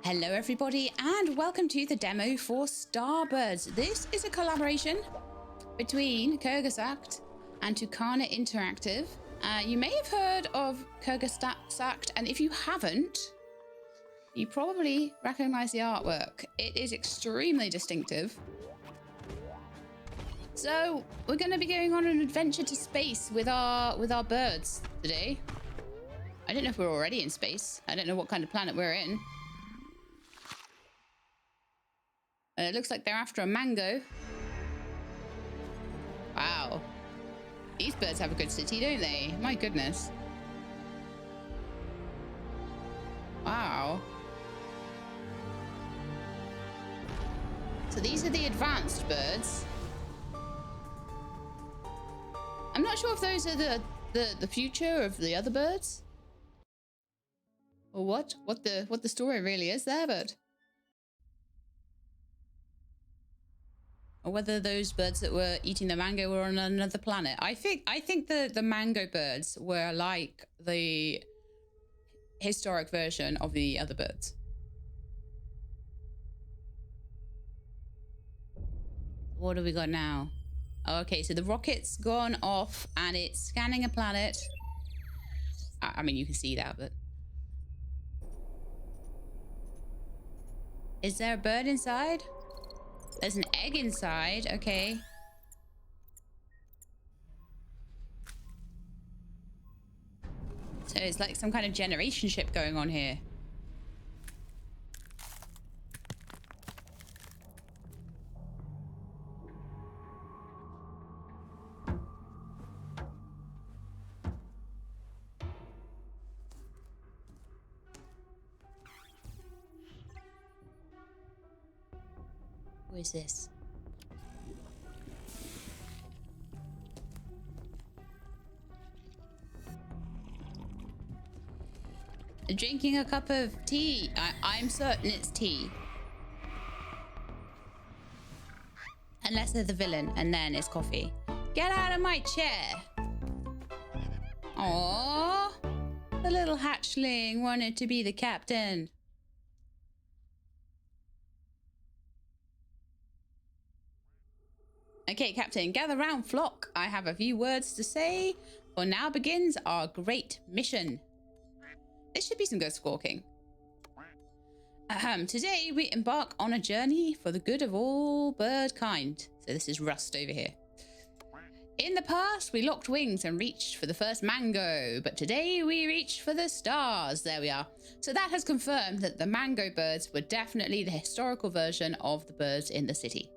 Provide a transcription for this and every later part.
Hello everybody and welcome to the demo for Starbirds. This is a collaboration between Kurgasact and Tucana Interactive. You may have heard of Kurgasact, and if you haven't, you probably recognize the artwork. It is extremely distinctive. So we're going to be going on an adventure to space with our birds today. I don't know if we're already in space. I don't know what kind of planet we're in. It looks like they're after a mango. Wow. These birds have a good city, don't they? My goodness. Wow. So these are the advanced birds. I'm not sure if those are the future of the other birds. Or what the story really is there, but... or whether those birds that were eating the mango were on another planet. I think the mango birds were like the historic version of the other birds. What do we got now? Oh, okay, so the rocket's gone off and it's scanning a planet. I mean, you can see that, but... is there a bird inside? There's an egg inside, okay. So it's like some kind of generation ship going on here. Who is this? Drinking a cup of tea. I'm certain it's tea. Unless they're the villain, and then it's coffee. Get out of my chair! Aww. The little hatchling wanted to be the captain. Okay, Captain, gather round, flock. I have a few words to say, for now begins our great mission. This should be some good squawking. Today we embark on a journey for the good of all bird kind. So this is Rust over here. In the past, we locked wings and reached for the first mango, but today we reach for the stars. There we are. So that has confirmed that the mango birds were definitely the historical version of the birds in the city.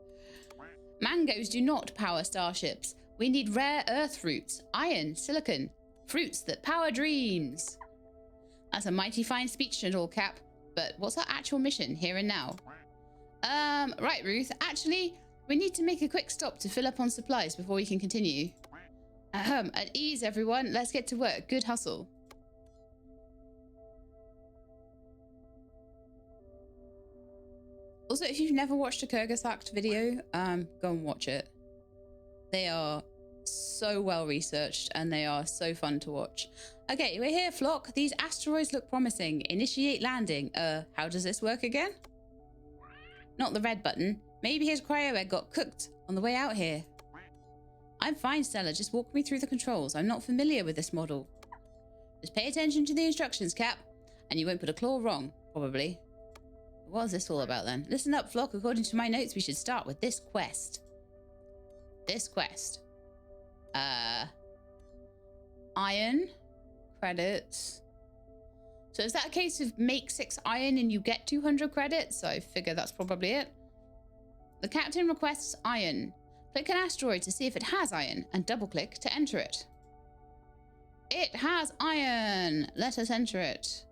Mangoes do not power starships. We need rare earth fruits, iron, silicon, fruits that power dreams. That's a mighty fine speech and all, Cap, but what's our actual mission here and now? Right, Ruth, actually, we need to make a quick stop to fill up on supplies before we can continue. At ease, everyone. Let's get to work. Good hustle. Also, if you've never watched a Kurgasact video, go and watch it. They are so well researched and they are so fun to watch. Okay, we're here, flock. These asteroids look promising. Initiate landing. How does this work again? Not the red button. Maybe his cryo egg got cooked on the way out here. I'm fine, Stella. Just walk me through the controls. I'm not familiar with this model. Just pay attention to the instructions, Cap, and you won't put a claw wrong, probably. What is this all about then? Listen up, flock. According to my notes, we should start with this quest. This quest. Iron. Credits. So is that a case of make 6 iron and you get 200 credits? So I figure that's probably it. The captain requests iron. Click an asteroid to see if it has iron and double click to enter it. It has iron. Let us enter it.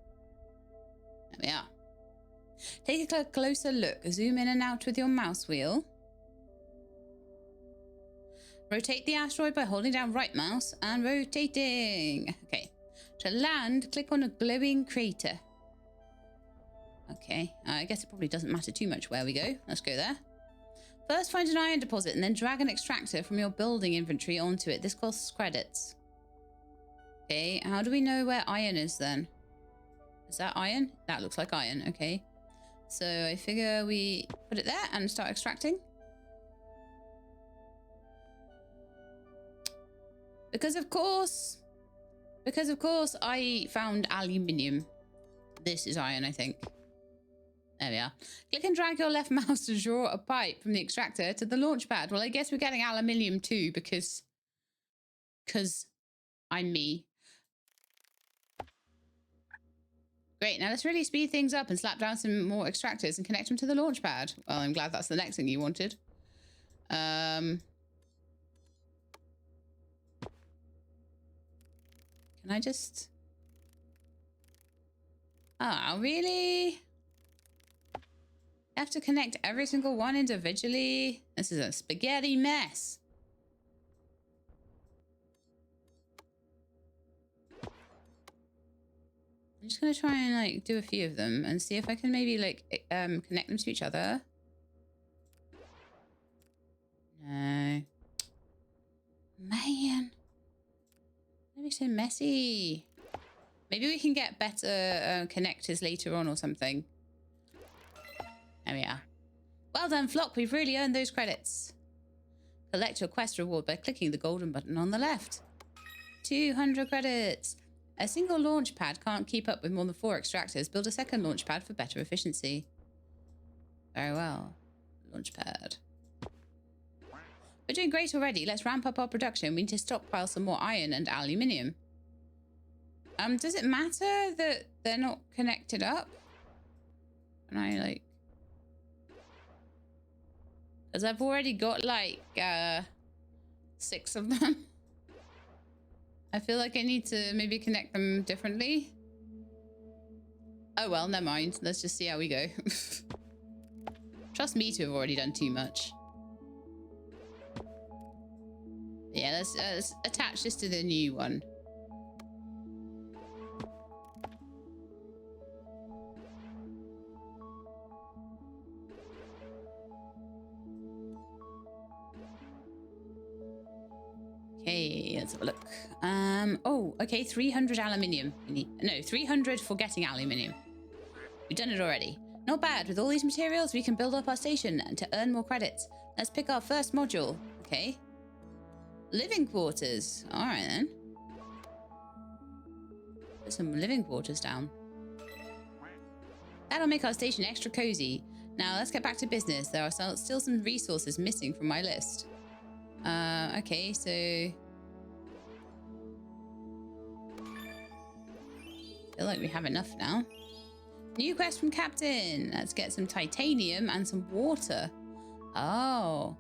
There we are. Take a closer look. Zoom in and out with your mouse wheel. Rotate the asteroid by holding down right mouse and rotating. Okay. To land, click on a glowing crater. Okay. I guess it probably doesn't matter too much where we go. Let's go there. First, find an iron deposit and then drag an extractor from your building inventory onto it. This costs credits. Okay. How do we know where iron is then? Is that iron? That looks like iron. Okay. So I figure we put it there and start extracting. Because of course I found aluminium. This is iron, I think. There we are. Click and drag your left mouse to draw a pipe from the extractor to the launch pad. Well, I guess we're getting aluminium too because I'm me. Great, now let's really speed things up and slap down some more extractors and connect them to the launch pad. Well, I'm glad that's the next thing you wanted. Can I just... Oh, really? I have to connect every single one individually? This is a spaghetti mess. I'm just gonna try and like do a few of them and see if I can maybe like connect them to each other. No. Man. That'd be so messy. Maybe we can get better connectors later on or something. There we are. Well done, Flock. We've really earned those credits. Collect your quest reward by clicking the golden button on the left. 200 credits. A single launch pad can't keep up with more than 4 extractors. Build a second launch pad for better efficiency. Very well. Launch pad. We're doing great already. Let's ramp up our production. We need to stockpile some more iron and aluminium. Does it matter that they're not connected up? Can I like... Because I've already got like 6 of them. I feel like I need to maybe connect them differently. Oh well, never mind. Let's just see how we go. Trust me to have already done too much. Yeah, let's attach this to the new one. Okay, let's have a look. Oh, okay, 300 aluminium. No, 300 for getting aluminium. We've done it already. Not bad. With all these materials, we can build up our station and to earn more credits. Let's pick our first module. Okay. Living quarters. All right, then. Put some living quarters down. That'll make our station extra cozy. Now, let's get back to business. There are still some resources missing from my list. Okay, so... I feel like we have enough now. New quest from Captain. Let's get some titanium and some water. Oh.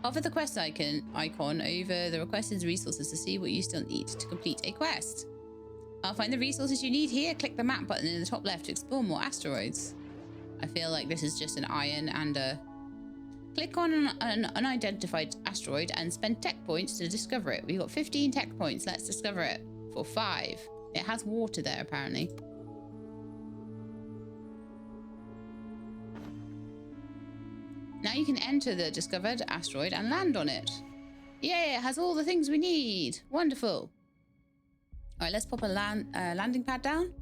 Hover the quest icon over the requested resources to see what you still need to complete a quest. I'll find the resources you need here. Click the map button in the top left to explore more asteroids. I feel like this is just an iron and a... Click on an unidentified asteroid and spend tech points to discover it. We've got 15 tech points. Let's discover it for 5. It has water there, apparently. Now you can enter the discovered asteroid and land on it. Yeah, it has all the things we need. Wonderful. All right, let's pop a landing pad down.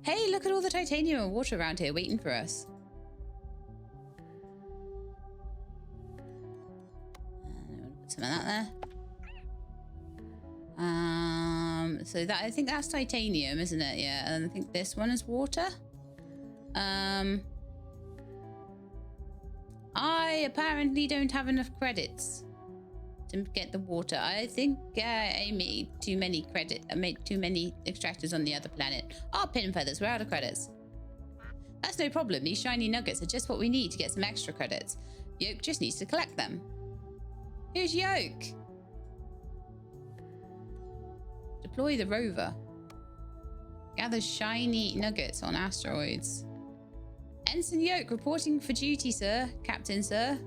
Hey, look at all the titanium and water around here waiting for us. Put some of that there. So that, I think that's titanium, isn't it? Yeah, and I think this one is water. I apparently don't have enough credits to get the water. I think I made too many extractors on the other planet. Oh, pin feathers, we're out of credits. That's no problem. These shiny nuggets are just what we need to get some extra credits. Yoke just needs to collect them. Who's Yoke? Deploy the rover. Gather shiny nuggets on asteroids. Ensign Yoke reporting for duty, sir. Captain, sir.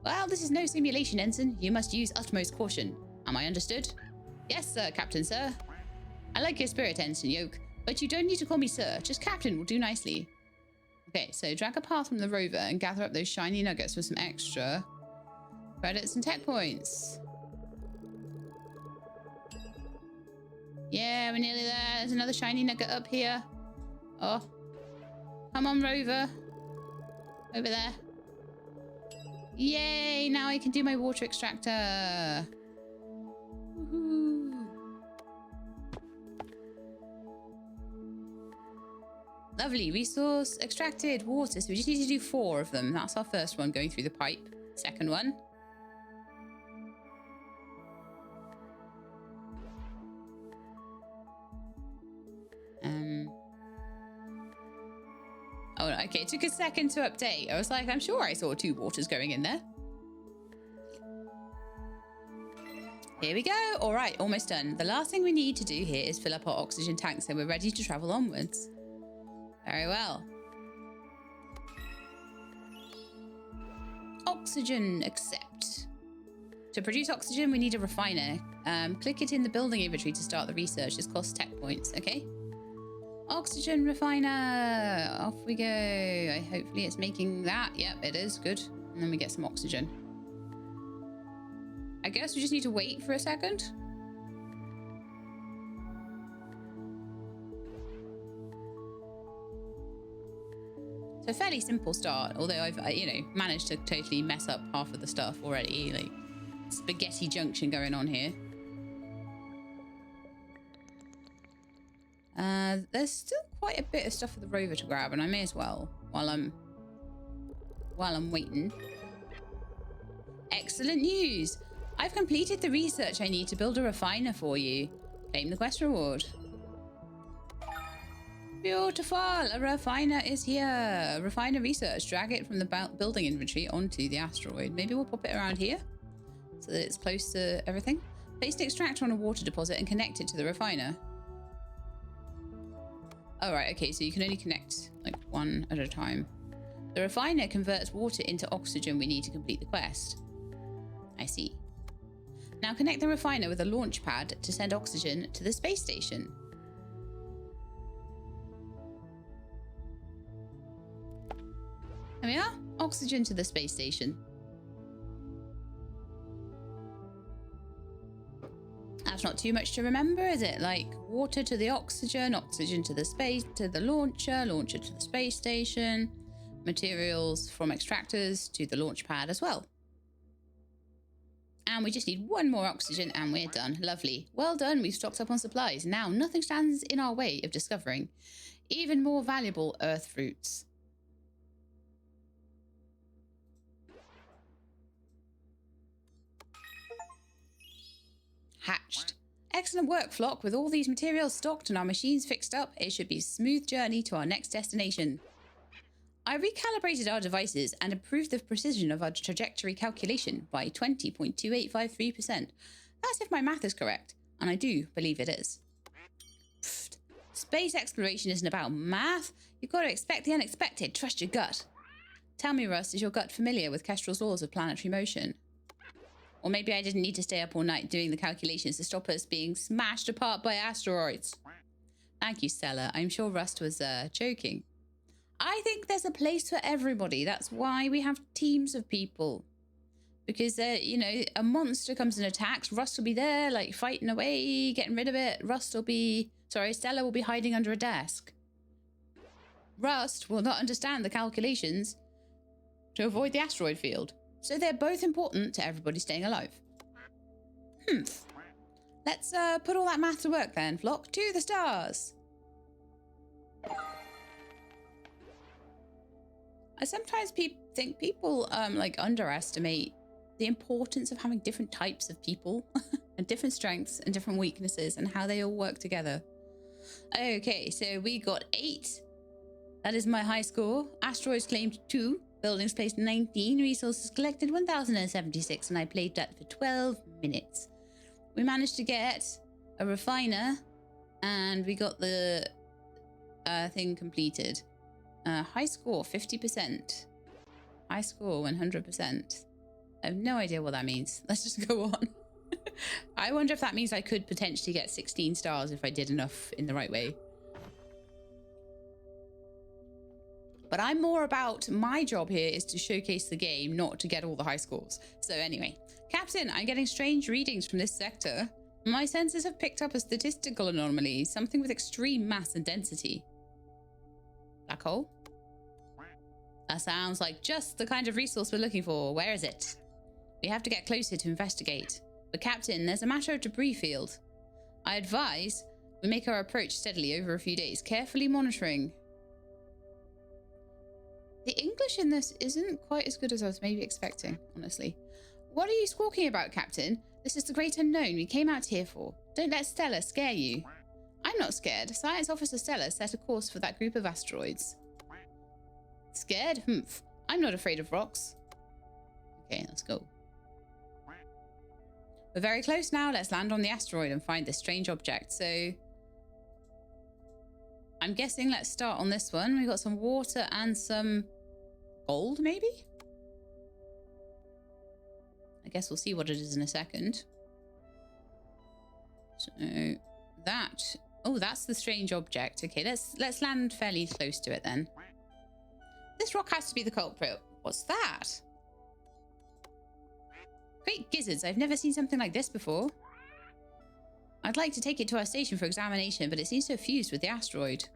Well, this is no simulation, Ensign. You must use utmost caution. Am I understood? Yes, sir, Captain, sir. I like your spirit, Ensign Yoke, but you don't need to call me sir. Just Captain will do nicely. Okay, so drag a path from the rover and gather up those shiny nuggets for some extra credits and tech points. Yeah, we're nearly there. There's another shiny nugget up here. Oh. Come on, rover. Over there. Yay! Now I can do my water extractor. Woohoo. Lovely. Resource extracted. Water. So we just need to do 4 of them. That's our first one going through the pipe. Second one. Oh, okay. It took a second to update. I was like, I'm sure I saw 2 waters going in there. Here we go. All right, almost done. The last thing we need to do here is fill up our oxygen tank so we're ready to travel onwards. Very well. Oxygen, accept. To produce oxygen, we need a refiner. Click it in the building inventory to start the research. This costs tech points, okay? Oxygen refiner. Off we go. Hopefully it's making that. Yep, it is. Good. And then we get some oxygen. I guess we just need to wait for a second. So a fairly simple start, although I've, managed to totally mess up half of the stuff already. Like, spaghetti junction going on here. There's still quite a bit of stuff for the rover to grab, and I may as well while I'm waiting. Excellent news! I've completed the research I need to build a refiner for you. Claim the quest reward. Beautiful! A refiner is here. Refiner research. Drag it from the building inventory onto the asteroid. Maybe we'll pop it around here so that it's close to everything. Place the extractor on a water deposit and connect it to the refiner. Oh, right, okay, so you can only connect like 1 at a time. The refiner converts water into oxygen we need to complete the quest. I see. Now connect the refiner with a launch pad to send oxygen to the space station. There we are. Oxygen to the space station. That's not too much to remember, is it? Like water to the oxygen, oxygen to the space, to the launcher, launcher to the space station, materials from extractors to the launch pad as well. And we just need 1 more oxygen and we're done. Lovely. Well done. We've stocked up on supplies. Now nothing stands in our way of discovering even more valuable Earth fruits. Hatched. Excellent work, Flock. With all these materials stocked and our machines fixed up, it should be a smooth journey to our next destination. I recalibrated our devices and improved the precision of our trajectory calculation by 20.2853%. That's if my math is correct, and I do believe it is. Pfft. Space exploration isn't about math. You've got to expect the unexpected. Trust your gut. Tell me, Russ, is your gut familiar with Kestrel's laws of planetary motion? Or maybe I didn't need to stay up all night doing the calculations to stop us being smashed apart by asteroids. Thank you, Stella. I'm sure Rust was joking. I think there's a place for everybody. That's why we have teams of people. Because, a monster comes and attacks. Rust will be there, like, fighting away, getting rid of it. Stella will be hiding under a desk. Rust will not understand the calculations to avoid the asteroid field. So they're both important to everybody staying alive. Let's put all that math to work then, Flock. To the stars! I sometimes think people underestimate the importance of having different types of people and different strengths and different weaknesses and how they all work together. Okay, so we got 8. That is my high score. Asteroids claimed 2. Buildings placed 19, resources collected 1,076, and I played that for 12 minutes. We managed to get a refiner, and we got the thing completed. High score, 50%. High score, 100%. I have no idea what that means. Let's just go on. I wonder if that means I could potentially get 16 stars if I did enough in the right way. But I'm more about my job here is to showcase the game, not to get all the high scores. So anyway, Captain, I'm getting strange readings from this sector. My sensors have picked up a statistical anomaly, something with extreme mass and density. Black hole? That sounds like just the kind of resource we're looking for. Where is it? We have to get closer to investigate. But Captain, there's a matter of debris field. I advise we make our approach steadily over a few days, carefully monitoring. The English in this isn't quite as good as I was maybe expecting, honestly. What are you squawking about, Captain? This is the great unknown we came out here for. Don't let Stella scare you. I'm not scared. Science Officer Stella set a course for that group of asteroids. Scared? Humph. I'm not afraid of rocks. Okay, let's go. We're very close now. Let's land on the asteroid and find this strange object. So I'm guessing let's start on this one. We've got some water and some gold, maybe? I guess we'll see what it is in a second. So that... Oh, that's the strange object. Okay, let's land fairly close to it then. This rock has to be the culprit. What's that? Great gizzards, I've never seen something like this before. I'd like to take it to our station for examination, but it seems to have fused with the asteroid.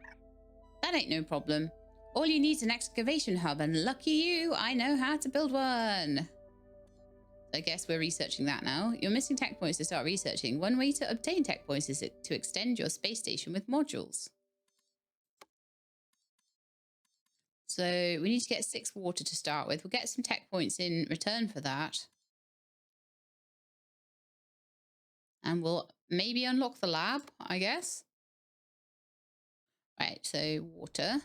That ain't no problem. All you need is an excavation hub, and lucky you, I know how to build one. I guess we're researching that now. You're missing tech points to start researching. One way to obtain tech points is to extend your space station with modules. So we need to get 6 water to start with. We'll get some tech points in return for that. And we'll maybe unlock the lab, I guess. Right, so water.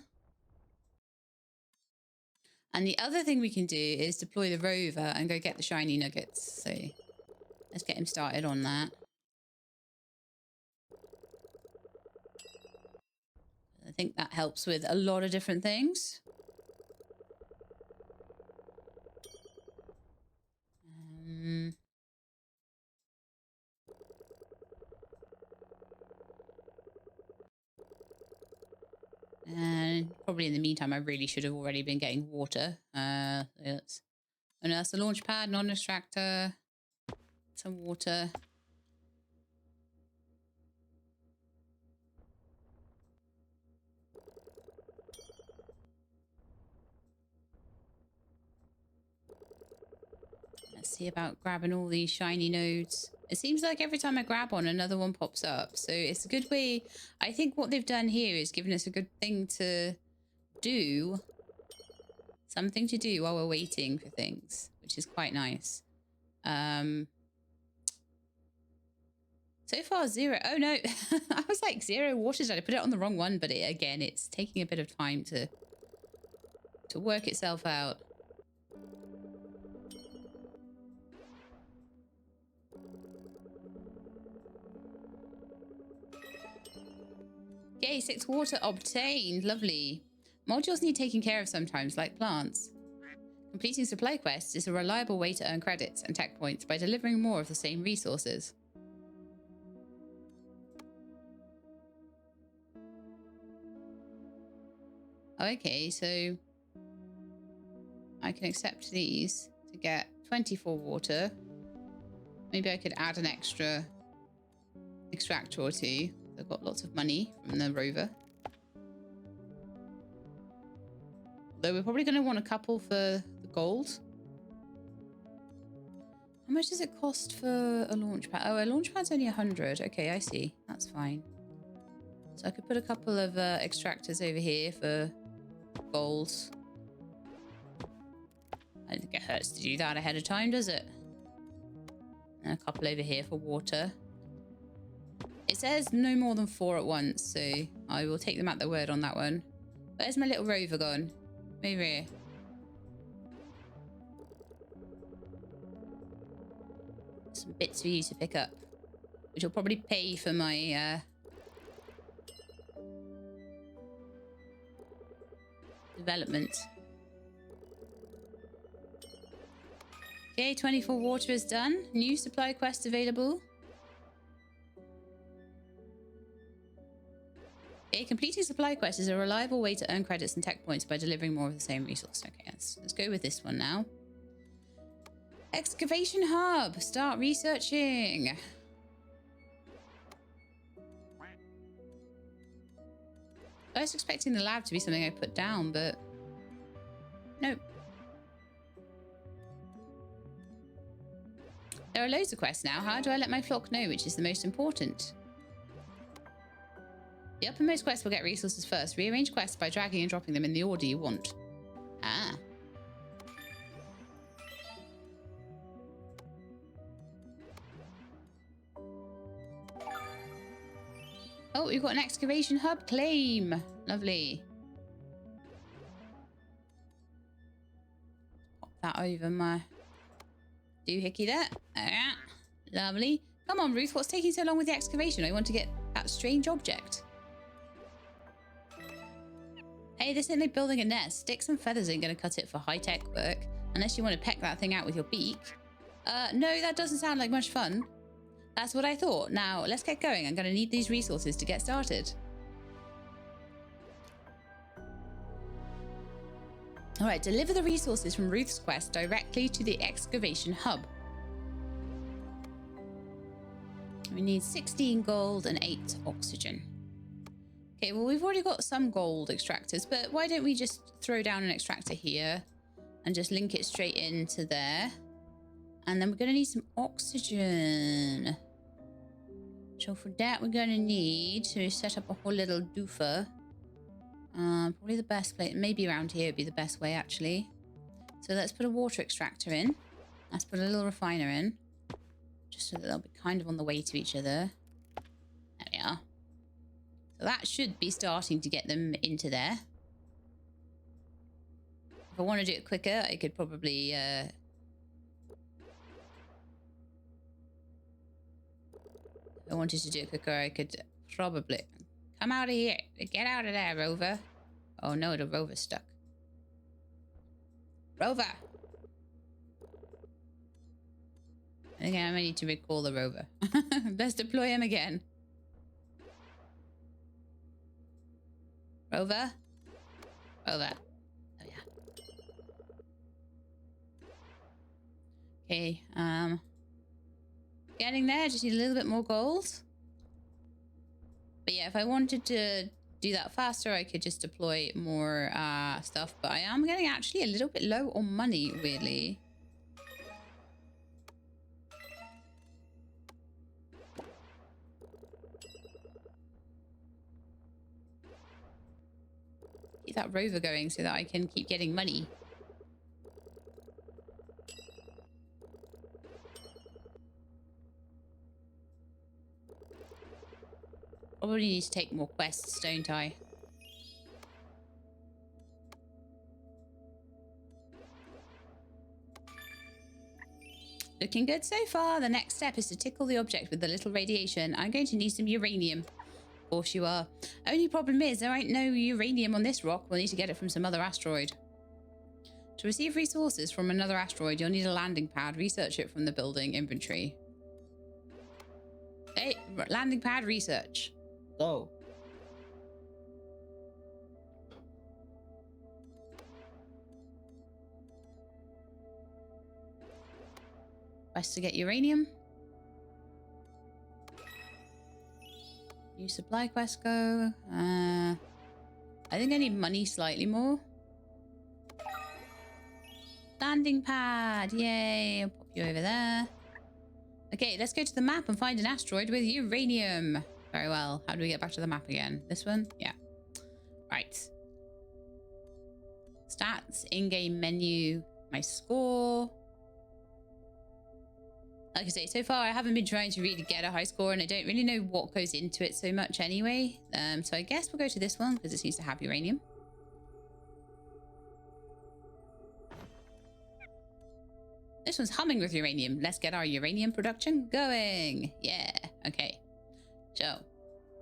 And the other thing we can do is deploy the rover and go get the shiny nuggets. So let's get him started on that. I think that helps with a lot of different things. And probably in the meantime, I really should have already been getting water. Oh no, that's the launch pad, non-extractor. Some water. Let's see about grabbing all these shiny nodes. It seems like every time I grab one, another one pops up. So it's a good way. I think what they've done here is given us a good thing to do. Something to do while we're waiting for things, which is quite nice. So far, 0. Oh, no. I was like 0 water. Did I put it on the wrong one? But again, it's taking a bit of time to work itself out. Okay, 6 water obtained. Lovely. Modules need taking care of sometimes, like plants. Completing supply quests is a reliable way to earn credits and tech points by delivering more of the same resources. Okay, so I can accept these to get 24 water. Maybe I could add an extra extractor or 2. I've got lots of money from the rover. Though we're probably going to want a couple for the gold. How much does it cost for a launch pad? Oh, a launch pad's only 100. Okay, I see. That's fine. So I could put a couple of extractors over here for gold. I don't think it hurts to do that ahead of time, does it? And a couple over here for water. It says no more than 4 at once, so I will take them at their word on that one. Where's my little rover gone? Over here. Some bits for you to pick up, which will probably pay for my development. Okay, 24 water is done. New supply quest available. Okay, completing supply quest is a reliable way to earn credits and tech points by delivering more of the same resource. Okay, let's go with this one now. Excavation hub. Start researching. I was expecting the lab to be something I put down, but nope. There are loads of quests now. How do I let my flock know which is the most important? The uppermost quest will get resources first. Rearrange quests by dragging and dropping them in the order you want. Ah. Oh, we've got an excavation hub claim. Lovely. Pop that over my doohickey there. Ah, lovely. Come on, Ruth. What's taking so long with the excavation? I want to get that strange object. Hey, this ain't like building a nest. Sticks and feathers ain't going to cut it for high-tech work. Unless you want to peck that thing out with your beak. No, that doesn't sound like much fun. That's what I thought. Now, let's get going. I'm going to need these resources to get started. All right, deliver the resources from Ruth's quest directly to the excavation hub. We need 16 gold and 8 oxygen. Okay, well, we've already got some gold extractors, but why don't we just throw down an extractor here and just link it straight into there? And then we're going to need some oxygen. So for that, we're going to need to set up a whole little doofer. Probably the best place, maybe around here would be the best way, actually. So let's put a water extractor in. Let's put a little refiner in. Just so that they'll be kind of on the way to each other. There we are. So that should be starting to get them into there. If I want to do it quicker, I could probably... if I wanted to do it quicker, I could probably... Come out of here. Get out of there, Rover. Oh no, the Rover's stuck. Rover! I think I might need to recall the Rover. Let's deploy him again. Rover? Rover. Oh yeah. Okay, getting there, just need a little bit more gold. But yeah, if I wanted to do that faster, I could just deploy more stuff. But I am getting actually a little bit low on money, weirdly. Keep that rover going so that I can keep getting money. Probably need to take more quests, don't I? Looking good so far. The next step is to tickle the object with the little radiation. I'm going to need some uranium. Of course you are. Only problem is there ain't no uranium on this rock. We'll need to get it from some other asteroid. To receive resources from another asteroid, you'll need a landing pad. Research it from the building inventory. Hey, landing pad research. Go. Quest to get uranium. New supply quest go. I think I need money slightly more. Landing pad. Yay. I'll pop you over there. Okay, let's go to the map and find an asteroid with uranium. Very well. How do we get back to the map again? This one? Yeah. Right. Stats, in-game menu, my score. Like I say, so far I haven't been trying to really get a high score and I don't really know what goes into it so much anyway. So I guess we'll go to this one because it seems to have uranium. This one's humming with uranium. Let's get our uranium production going. Yeah. Okay. So,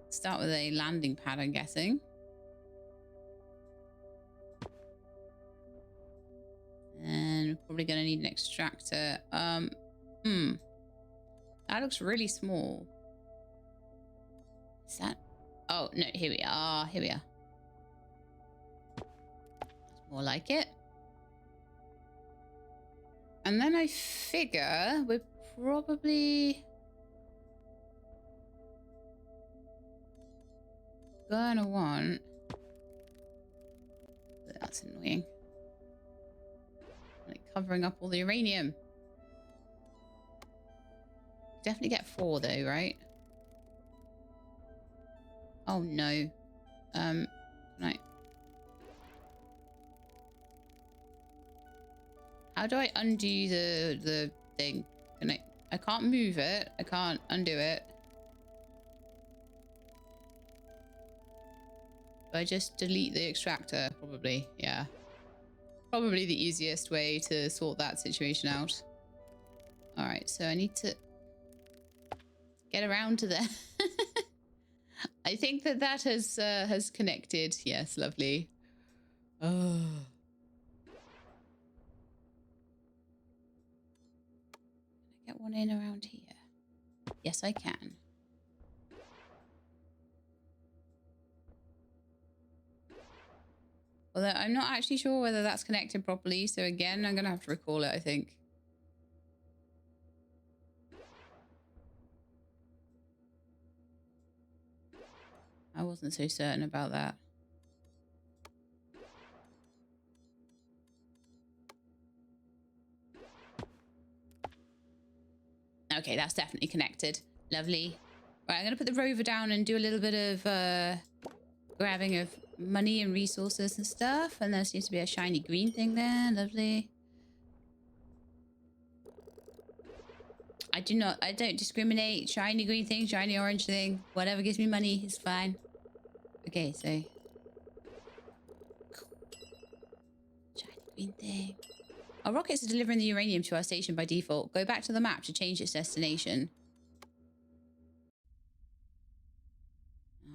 start with a landing pad, I'm guessing. And we're probably going to need an extractor. That looks really small. Is that... Oh, no, here we are. Here we are. More like it. And then I figure we're probably gonna want that's annoying. Like covering up all the uranium. Definitely get 4 though, right? Oh no. Can I? How do I undo the thing? Can I can't move it. I can't undo it. Do I just delete the extractor? Probably, yeah. Probably the easiest way to sort that situation out. All right, so I need to get around to there. I think that has connected. Yes, lovely. Oh. Can I get one in around here? Yes, I can. Although I'm not actually sure whether that's connected properly. So again, I'm going to have to recall it, I think. I wasn't so certain about that. Okay, that's definitely connected. Lovely. Right, I'm going to put the rover down and do a little bit of grabbing of money and resources and stuff. And there seems to be a shiny green thing there. Lovely. I don't discriminate. Shiny green thing, shiny orange thing. Whatever gives me money is fine. Okay, so. Shiny green thing. Our rockets are delivering the uranium to our station by default. Go back to the map to change its destination.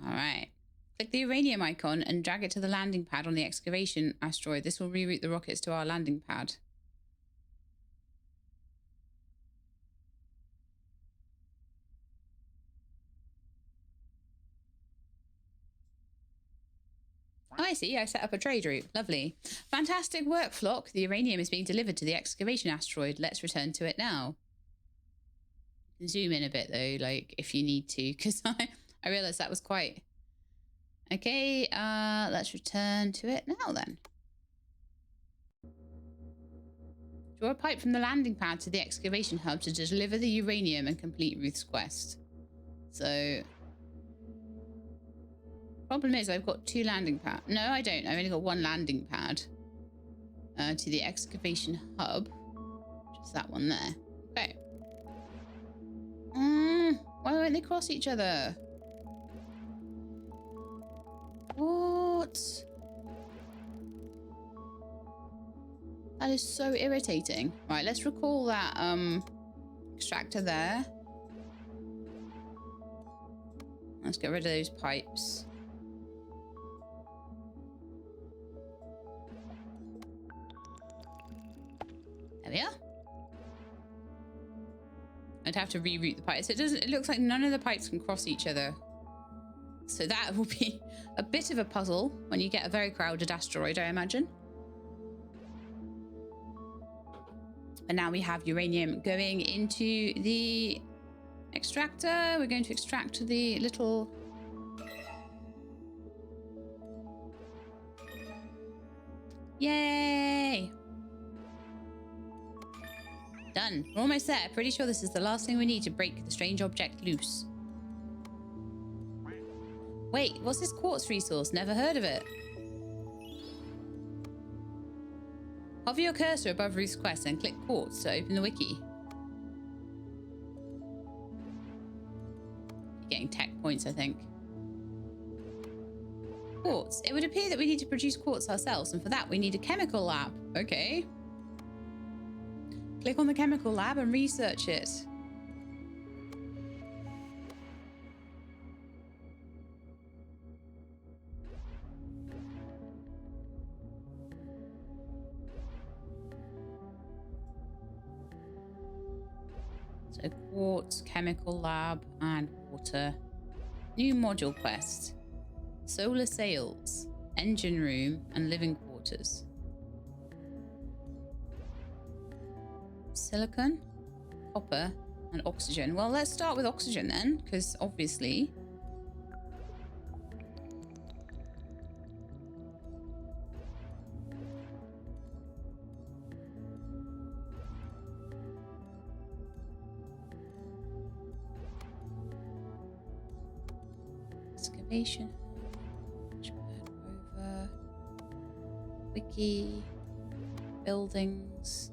All right. Click the uranium icon and drag it to the landing pad on the excavation asteroid. This will reroute the rockets to our landing pad. Oh, I see. I set up a trade route. Lovely. Fantastic work, Flock. The uranium is being delivered to the excavation asteroid. Let's return to it now. Zoom in a bit, though, like, if you need to, because I realized that was quite... Okay, let's return to it now, then. Draw a pipe from the landing pad to the excavation hub to deliver the uranium and complete Ruth's quest. So... Problem is, I've got 2 landing pads. No, I don't. I've only got 1 landing pad. To the excavation hub. Just that one there. Okay. Why won't they cross each other? What? That is so irritating. Right, let's recall that extractor there. Let's get rid of those pipes. There we are. I'd have to reroute the pipes. It looks like none of the pipes can cross each other. So that will be a bit of a puzzle when you get a very crowded asteroid, I imagine. And now we have uranium going into the extractor. We're going to extract the little... Yay! Done. We're almost there. Pretty sure this is the last thing we need to break the strange object loose. Wait, what's this quartz resource? Never heard of it. Hover your cursor above Ruth's quest and click quartz to open the wiki. You're getting tech points, I think. Quartz. It would appear that we need to produce quartz ourselves, and for that we need a chemical lab. Okay. Click on the chemical lab and research it. So quartz, chemical lab, and water. New module quest. Solar sails, engine room, and living quarters. Silicon, copper, and oxygen. Well, let's start with oxygen then, because obviously... Excavation. Rover. Wiki. Buildings.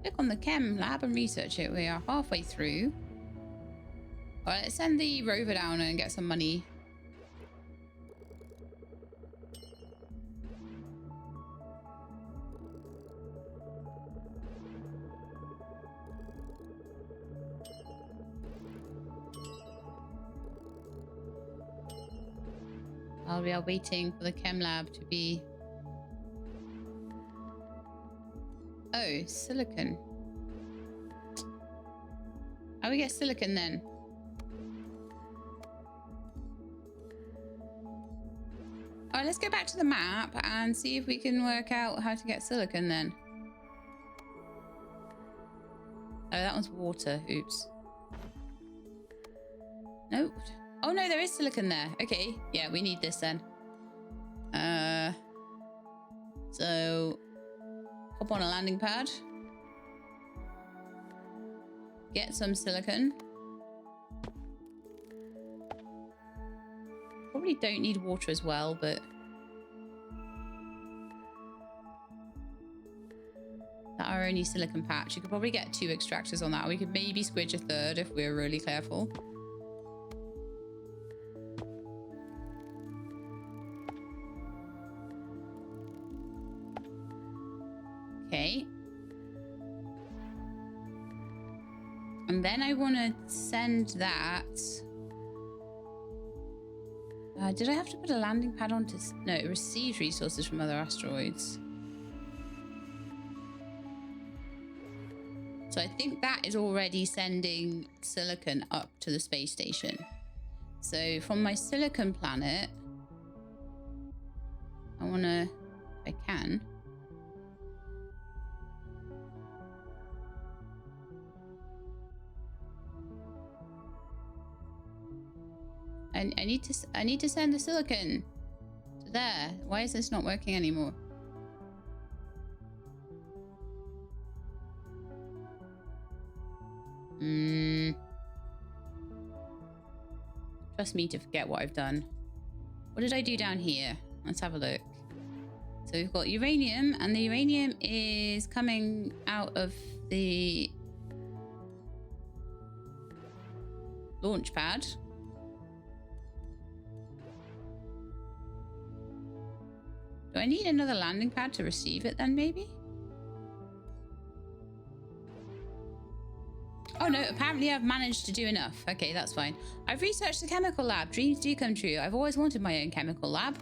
Click on the chem lab and research it. We are halfway through. Alright, let's send the rover down and get some money. While we are waiting for the chem lab to be... Oh, silicon. How do we get silicon then? Alright, let's go back to the map and see if we can work out how to get silicon then. Oh, that one's water. Oops. Nope. Oh no, there is silicon there. Okay, yeah, we need this then. So hop on a landing pad. Get some silicon. Probably don't need water as well, but that our only silicon patch. You could probably get 2 extractors on that. We could maybe squidge a 3rd if we're really careful. Okay. And then I want to send that. Did I have to put a landing pad on to... No, it receives resources from other asteroids. So I think that is already sending silicon up to the space station. So from my silicon planet, I want to, if I can... I need to send the silicon to there. Why is this not working anymore? Trust me to forget what I've done. What did I do down here? Let's have a look. So we've got uranium, and the uranium is coming out of the launch pad. Do I need another landing pad to receive it then, maybe? Oh no, apparently I've managed to do enough. Okay, that's fine. I've researched the chemical lab. Dreams do come true. I've always wanted my own chemical lab.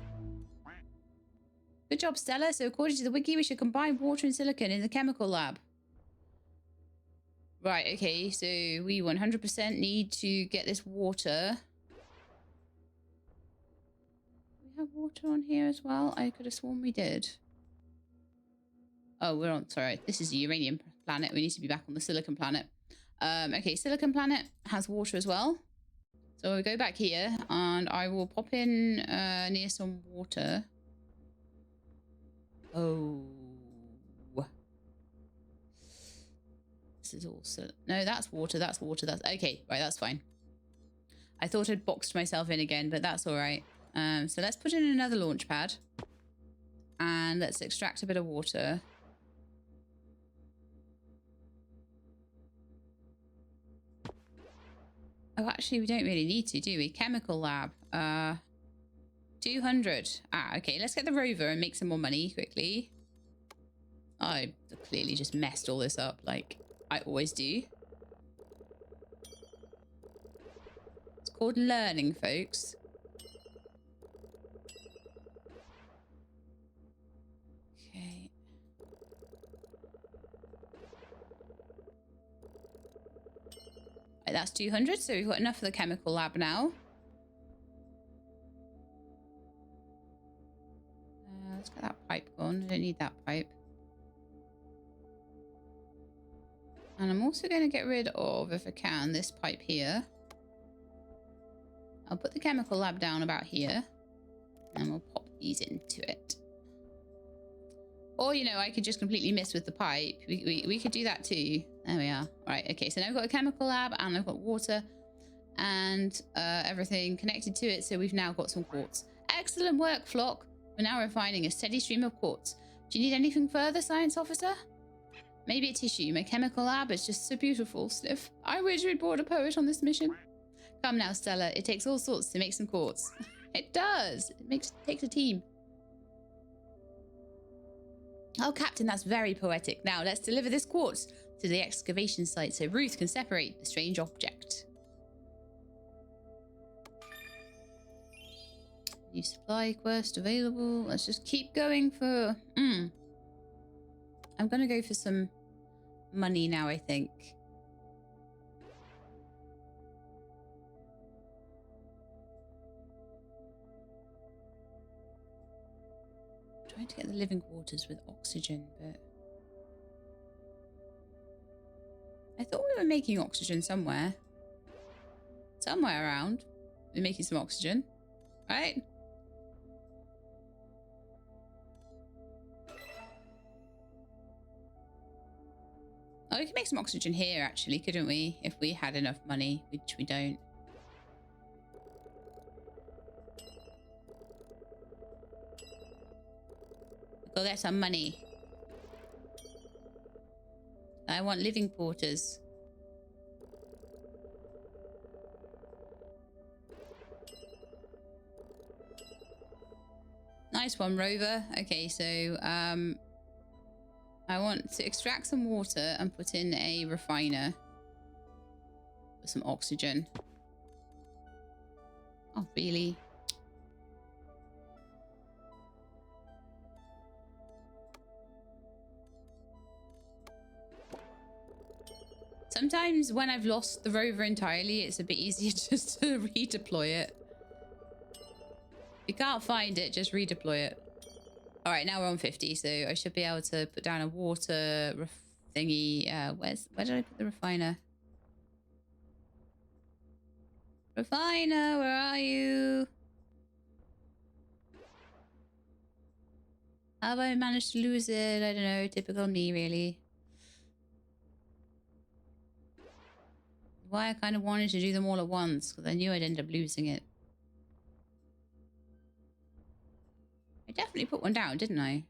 Good job, Stella. So according to the wiki, we should combine water and silicon in the chemical lab. Right, okay. So we 100% need to get this water. Have water on here as well? I could have sworn we did. Oh, we're on... Sorry, this is a uranium planet. We need to be back on the silicon planet. Okay, silicon planet has water as well. So we'll go back here and I will pop in near some water. Oh. This is also... No, that's water. That's water. That's... Okay, right, that's fine. I thought I'd boxed myself in again, but that's all right. So let's put in another launch pad and let's extract a bit of water. Oh, actually, we don't really need to, do we? Chemical lab. 200. Ah, okay. Let's get the rover and make some more money quickly. I clearly just messed all this up like I always do. It's called learning, folks. That's 200, so we've got enough for the chemical lab now. Let's get that pipe gone. I don't need that pipe. And I'm also going to get rid of, if I can, this pipe here. I'll put the chemical lab down about here. And we'll pop these into it. Or, you know, I could just completely miss with the pipe. We could do that too. There we are. Right, okay, so now we've got a chemical lab and I've got water and everything connected to it. So we've now got some quartz. Excellent work, Flock. We're now refining a steady stream of quartz. Do you need anything further, science officer? Maybe a tissue. My chemical lab is just so beautiful, Sniff. I wish we'd brought a poet on this mission. Come now, Stella. It takes all sorts to make some quartz. It does. It takes a team. Oh, Captain, that's very poetic. Now, let's deliver this quartz to the excavation site so Ruth can separate the strange object. New supply quest available. Let's just keep going for... I'm going to go for some money now, I think. I'm trying to get the living quarters with oxygen, but... I thought we were making oxygen somewhere. Somewhere around. We're making some oxygen, right? Oh, we could make some oxygen here, actually, couldn't we? If we had enough money, which we don't. Go get some money. I want living quarters. Nice one, Rover. Okay, so I want to extract some water and put in a refiner with some oxygen. Oh, really? Sometimes when I've lost the rover entirely, it's a bit easier just to redeploy it. If you can't find it, just redeploy it. All right, now we're on 50, so I should be able to put down a water thingy. Where did I put the refiner? Refiner, where are you? Have I managed to lose it? I don't know. Typical me, really. Why I kind of wanted to do them all at once, because I knew I'd end up losing it. I definitely put one down, didn't I?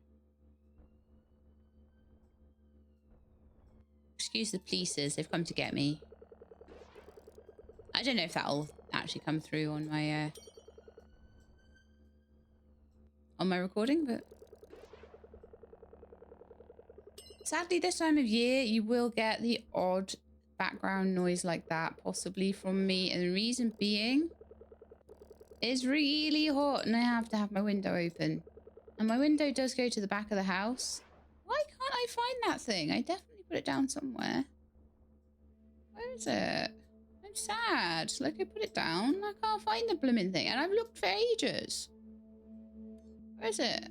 Excuse the polices, they've come to get me. I don't know if that'll actually come through on my recording, but sadly this time of year you will get the odd background noise like that, possibly from me, and the reason being it's really hot and I have to have my window open, and my window does go to the back of the house. Why can't I find that thing? I definitely put it down somewhere. Where is it? I'm sad. Like, I put it down, I can't find the blooming thing, and I've looked for ages. Where is it?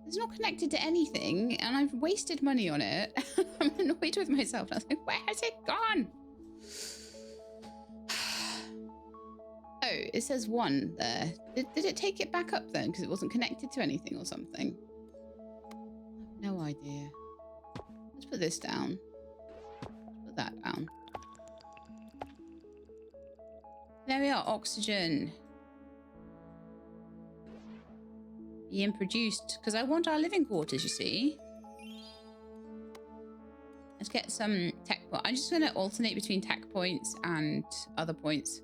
It's not connected to anything, and I've wasted money on it. I'm annoyed with myself. I was like, where has it gone? Oh, it says 1 there. Did it take it back up then? Because it wasn't connected to anything or something. I have no idea. Let's put this down. Let's put that down. There we are, oxygen. Being produced, because I want our living quarters, you see. Let's get some tech points. I'm just going to alternate between tech points and other points.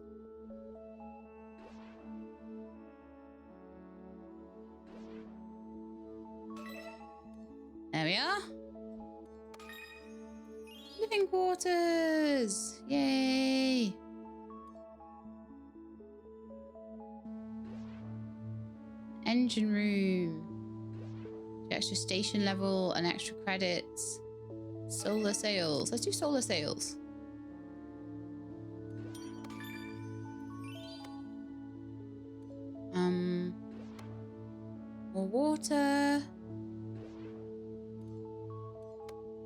There we are. Living quarters! Yay! Engine room. Extra station level and extra credits. Solar sails. Let's do solar sails. More water.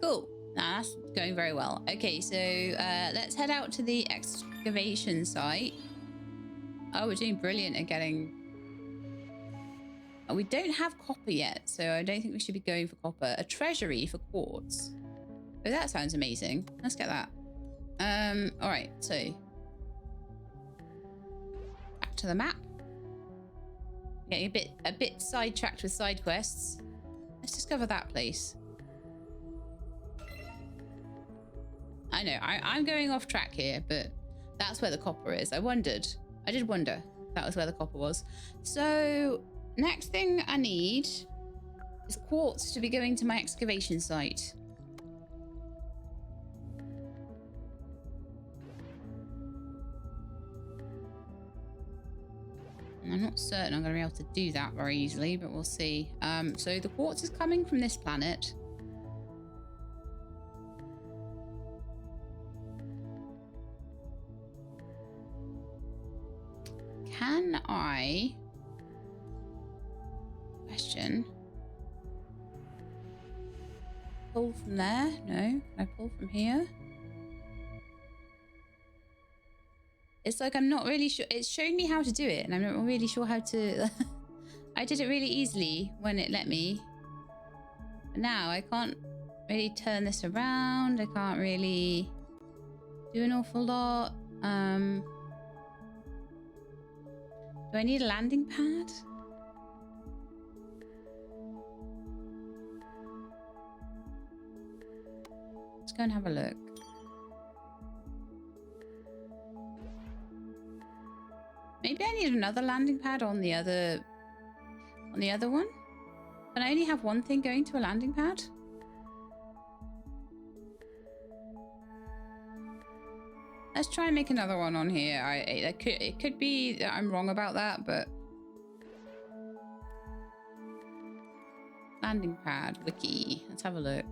Cool. Nah, that's going very well. Okay, so let's head out to the excavation site. Oh, we're doing brilliant at getting We don't have copper yet, so I don't think we should be going for copper. A treasury for quartz. Oh, that sounds amazing. Let's get that. All right, so back to the map. Getting a bit sidetracked with side quests. Let's discover that place. I know, I'm going off track here, but that's where the copper is. I did wonder if that was where the copper was. So next thing I need is quartz to be going to my excavation site. I'm not certain I'm going to be able to do that very easily, but we'll see. So the quartz is coming from this planet. Can I... Question. Pull from there? No. Can I pull from here? It's like I'm not really sure. It's showing me how to do it, and I'm not really sure how to... I did it really easily when it let me. But now I can't really turn this around. I can't really do an awful lot. Do I need a landing pad? Let's go and have a look. Maybe I need another landing pad on the other one. Can I only have one thing going to a landing pad? Let's try and make another one on here. It could be that I'm wrong about that, but landing pad wiki. Let's have a look.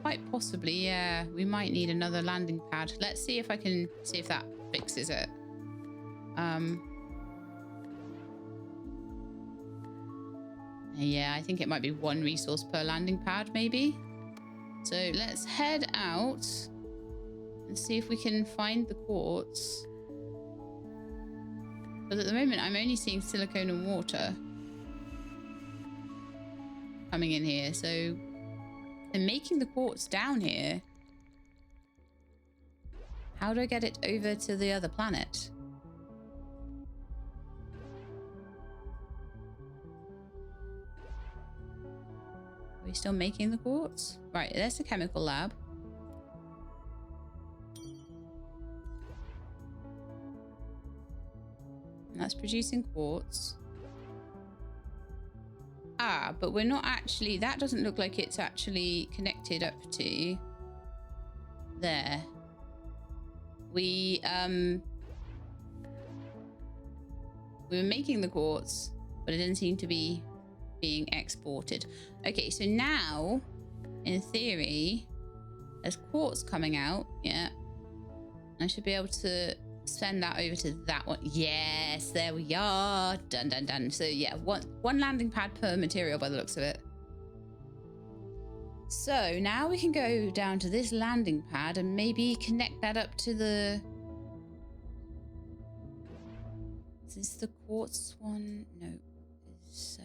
Quite possibly, yeah. We might need another landing pad. Let's see if I can see if that fixes it. Yeah, I think it might be one resource per landing pad, maybe. So let's head out and see if we can find the quartz. But at the moment, I'm only seeing silicone and water coming in here, so... And making the quartz down here. How do I get it over to the other planet? Are we still making the quartz? Right, there's the chemical lab. And that's producing quartz. Ah, but we're not actually... That doesn't look like it's actually connected up to there. We were making the quartz, but it didn't seem to be being exported. Okay, so now, in theory, there's quartz coming out. Yeah. I should be able to send that over to that one. Yes, there we are. Done, done, done. So yeah, one landing pad per material by the looks of it. So now we can go down to this landing pad and maybe connect that up to the... Is this the quartz one? No. It's,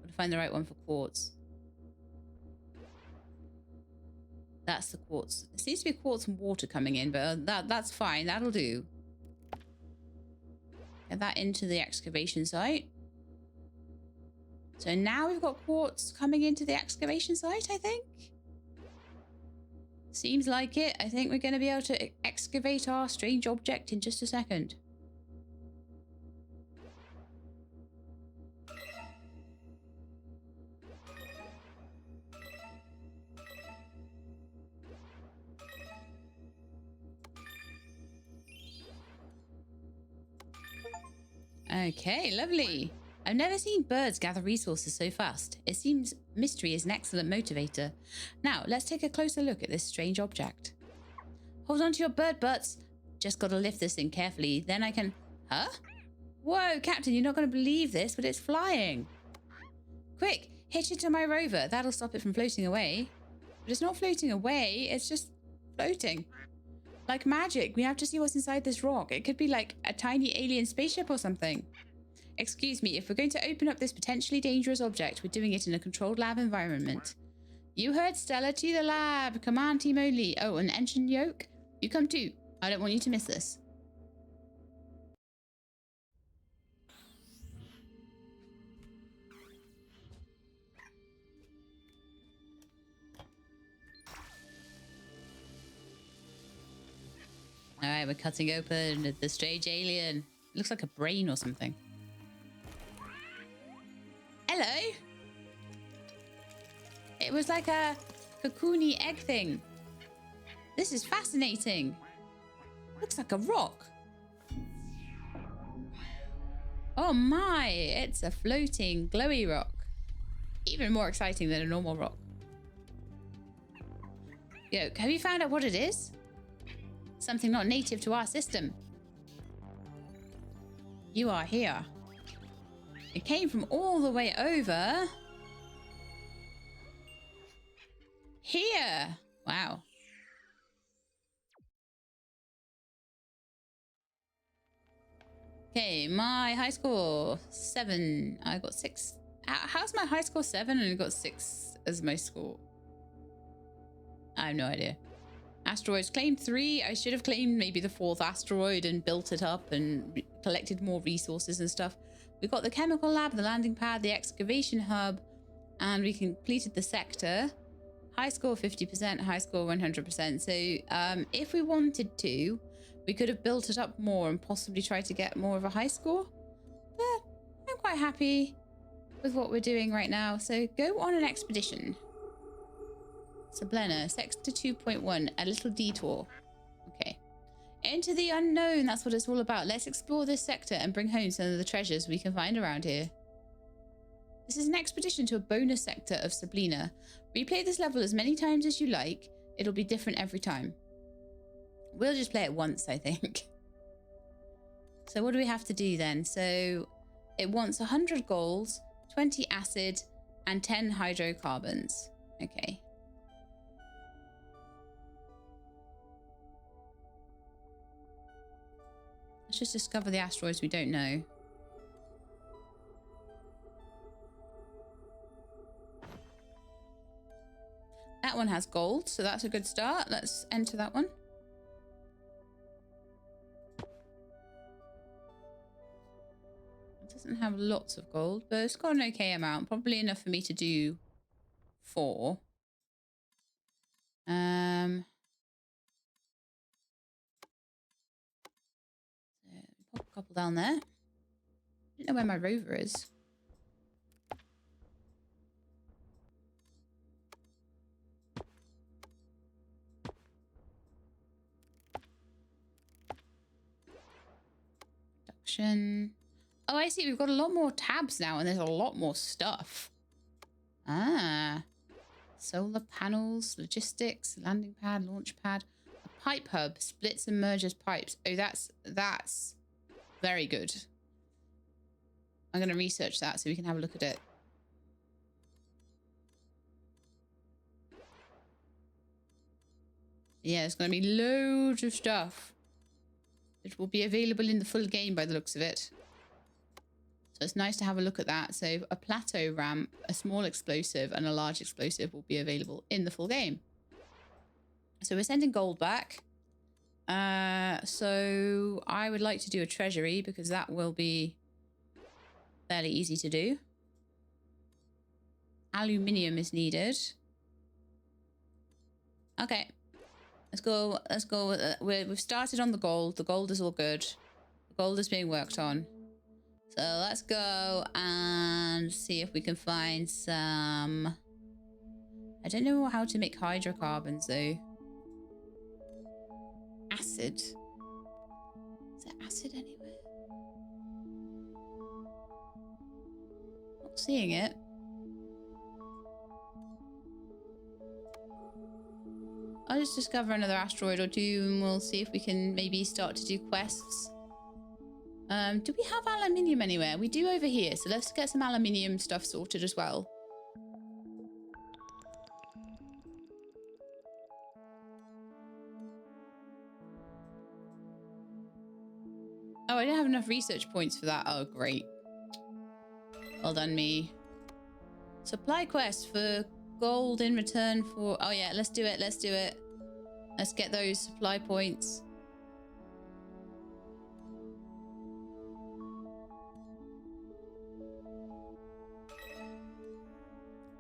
gotta find the right one for quartz. That's the quartz. There seems to be quartz and water coming in, but that's fine. That'll do. Get that into the excavation site. So now we've got quartz coming into the excavation site, I think. Seems like it. I think we're going to be able to excavate our strange object in just a second. Okay, lovely. I've never seen birds gather resources so fast. It seems mystery is an excellent motivator. Now, let's take a closer look at this strange object. Hold on to your bird butts. Just gotta lift this thing carefully, then I can... Huh? Whoa, Captain, you're not gonna believe this, but it's flying. Quick, hitch it to my rover. That'll stop it from floating away. But it's not floating away. It's just floating. Like magic. We have to see what's inside this rock. It could be like a tiny alien spaceship or something. Excuse me, if we're going to open up this potentially dangerous object, we're doing it in a controlled lab environment. You heard Stella, to the lab. Come on, team only. Oh, an engine yoke? You come too. I don't want you to miss this. All right, we're cutting open the strange alien. It looks like a brain or something. Hello. It was like a cocoony egg thing. This is fascinating. Looks like a rock. Oh my, it's a floating glowy rock. Even more exciting than a normal rock. Yo, have you found out what it is? Something not native to our system. You are here. It came from all the way over. Here. Wow. Okay, my high score 7. I got 6. How's my high score 7 and I got 6 as my score? I have no idea. Asteroids claimed 3. I should have claimed maybe the 4th asteroid and built it up and collected more resources and stuff. We got the chemical lab, the landing pad, the excavation hub, and we completed the sector. High score 50%, high score 100%. So if we wanted to, we could have built it up more and possibly tried to get more of a high score. But I'm quite happy with what we're doing right now. So go on an expedition. Sablena, sector 2.1, a little detour. Okay. Into the unknown, that's what it's all about. Let's explore this sector and bring home some of the treasures we can find around here. This is an expedition to a bonus sector of Sablena. Replay this level as many times as you like. It'll be different every time. We'll just play it once, I think. So what do we have to do then? So it wants 100 golds, 20 acid, and 10 hydrocarbons. Okay. Let's just discover the asteroids we don't know. That one has gold, so that's a good start. Let's enter that one. It doesn't have lots of gold, but it's got an okay amount. Probably enough for me to do 4. Pop a couple down there. I don't know where my rover is. Production. Oh, I see. We've got a lot more tabs now, and there's a lot more stuff. Ah. Solar panels, logistics, landing pad, launch pad, a pipe hub, splits and merges pipes. Oh, that's very good. I'm going to research that so we can have a look at it. Yeah, there's going to be loads of stuff. It will be available in the full game by the looks of it. So it's nice to have a look at that. So a plateau ramp, a small explosive, and a large explosive will be available in the full game. So we're sending gold back. So I would like to do a treasury because that will be fairly easy to do. Aluminium is needed. Okay. Let's go. Let's go. We've started on the gold. The gold is all good. The gold is being worked on. So let's go and see if we can find some... I don't know how to make hydrocarbons though. Acid. Is there acid anywhere? Not seeing it. I'll just discover another asteroid or two and we'll see if we can maybe start to do quests. Do we have aluminium anywhere? We do over here, so let's get some aluminium stuff sorted as well. Oh, I didn't have enough research points for that. Oh, great. Well done, me. Supply quest for gold in return for... Oh, yeah, let's do it. Let's do it. Let's get those supply points.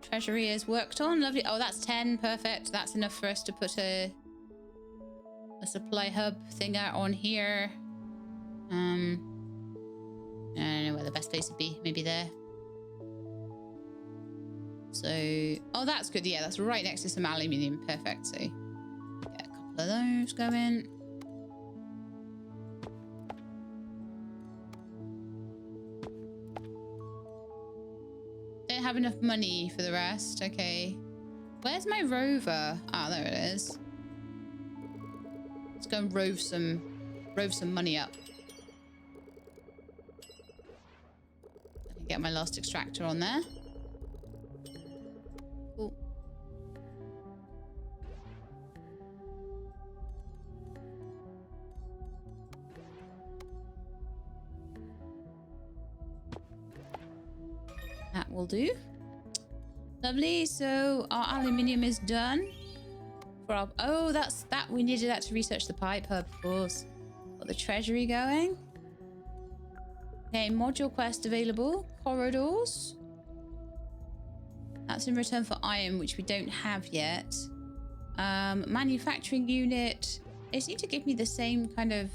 Treasury is worked on. Lovely. Oh, that's 10. Perfect. That's enough for us to put a supply hub thing out on here. I don't know where the best place would be. Maybe there. So, oh, that's good. Yeah, that's right next to some aluminium. Perfect. So, get a couple of those going. Don't have enough money for the rest. Okay. Where's my rover? Ah, there it is. Let's go and rove some money up. I can get my last extractor on there. Cool. That will do. Lovely. So our aluminium is done. For our, oh, that's that. We needed that to research the pipe hub, of course. Got the treasury going. Okay, module quest available. Corridors. That's in return for iron, which we don't have yet. Manufacturing unit. They seem to give me the same kind of...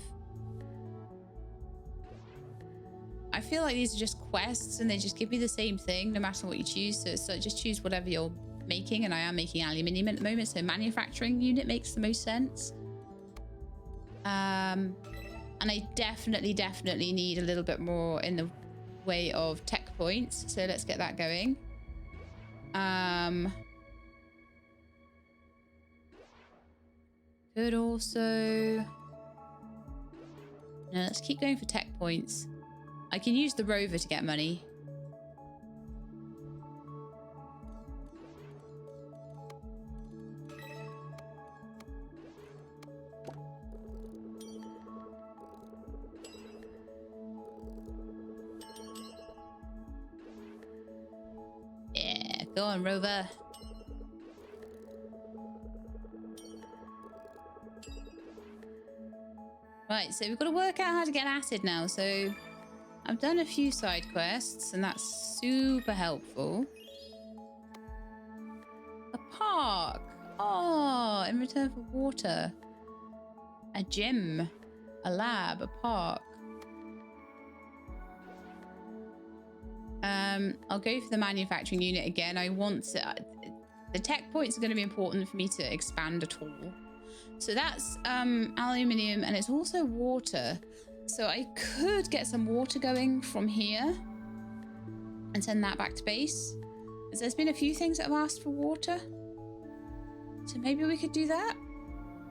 I feel like these are just quests and they just give me the same thing no matter what you choose. So it's like just choose whatever you're making, and I am making aluminium at the moment, so manufacturing unit makes the most sense. And I definitely need a little bit more in the way of tech points, so let's get that going. Could also... No, let's keep going for tech points. I can use the rover to get money. Yeah, go on, rover. Right, so we've got to work out how to get acid now. So I've done a few side quests, and that's super helpful. A park. Oh, in return for water. A gym. A lab. A park. I'll go for the manufacturing unit again. I want to... the tech points are going to be important for me to expand at all. So that's aluminium, and it's also water. So I could get some water going from here and send that back to base. Because there's been a few things that have asked for water. So maybe we could do that.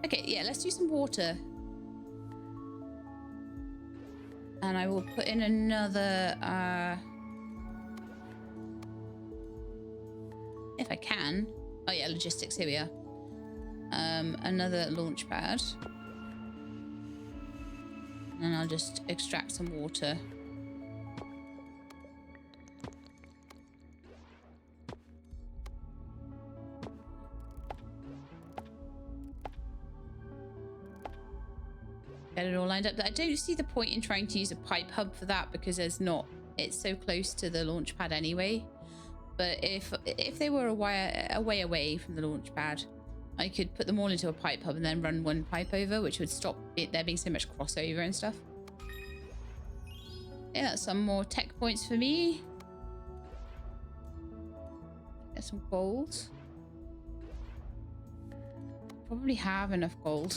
Okay, yeah, let's do some water. And I will put in another... if I can. Oh yeah, logistics, here we are. Another launch pad. And I'll just extract some water. Get it all lined up. But I don't see the point in trying to use a pipe hub for that, because there's not... It's so close to the launch pad anyway. But if they were a way away from the launch pad, I could put them all into a pipe hub and then run one pipe over, which would stop there being so much crossover and stuff. Yeah, that's some more tech points for me. Get some gold. Probably have enough gold.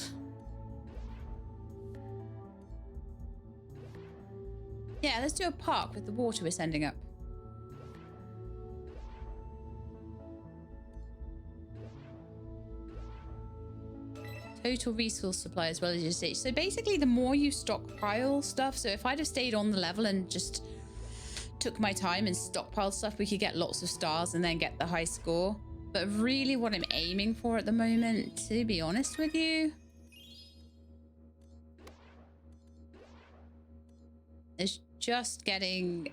Yeah, let's do a park with the water we're sending up. Total resource supply as well as your stage. So basically, the more you stockpile stuff, so if I'd have stayed on the level and just took my time and stockpiled stuff, we could get lots of stars and then get the high score. But really what I'm aiming for at the moment, to be honest with you, It's just getting